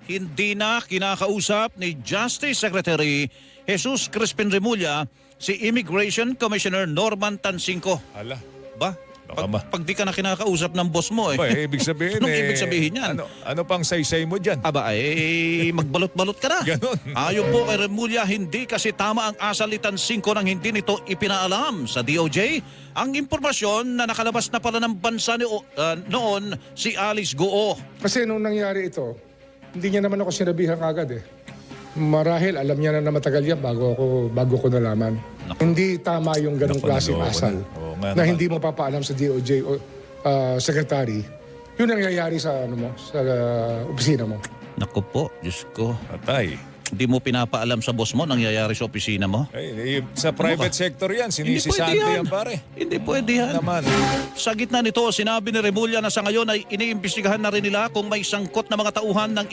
hindi na kinakausap ni Justice Secretary Jesus Crispin Remulla si Immigration Commissioner Norman Tansinco. Hala. Ba? Baka ba? Pag di ka na kinakausap ng boss mo Ba, ibig sabihin Anong ibig sabihin yan? Ano pang saysay mo dyan? Aba magbalot-balot ka na. Ganon. Ayon po kay Remulla, hindi kasi tama ang asal ni Tansinco nang hindi nito ipinaalam sa DOJ ang impormasyon na nakalabas na pala ng bansa noon si Alice Goo. Kasi nung nangyari ito, hindi niya naman ako sinabihan agad eh. Marahil alam niya na matagal yan bago ko nalaman. Hindi tama yung ganong klaseng asal na hindi mo papaalam sa DOJ o secretary. Yun ang nangyayari sa opisina mo. Naku po, Diyos ko. Patay. Hindi mo pinapaalam sa boss mo nangyayari sa opisina mo? Sa private sector yan, sinisisante yan pare. Hindi pwede yan. Naman. Sa gitna nito, sinabi ni Remulla na sa ngayon ay iniimbestigahan na rin nila kung may sangkot na mga tauhan ng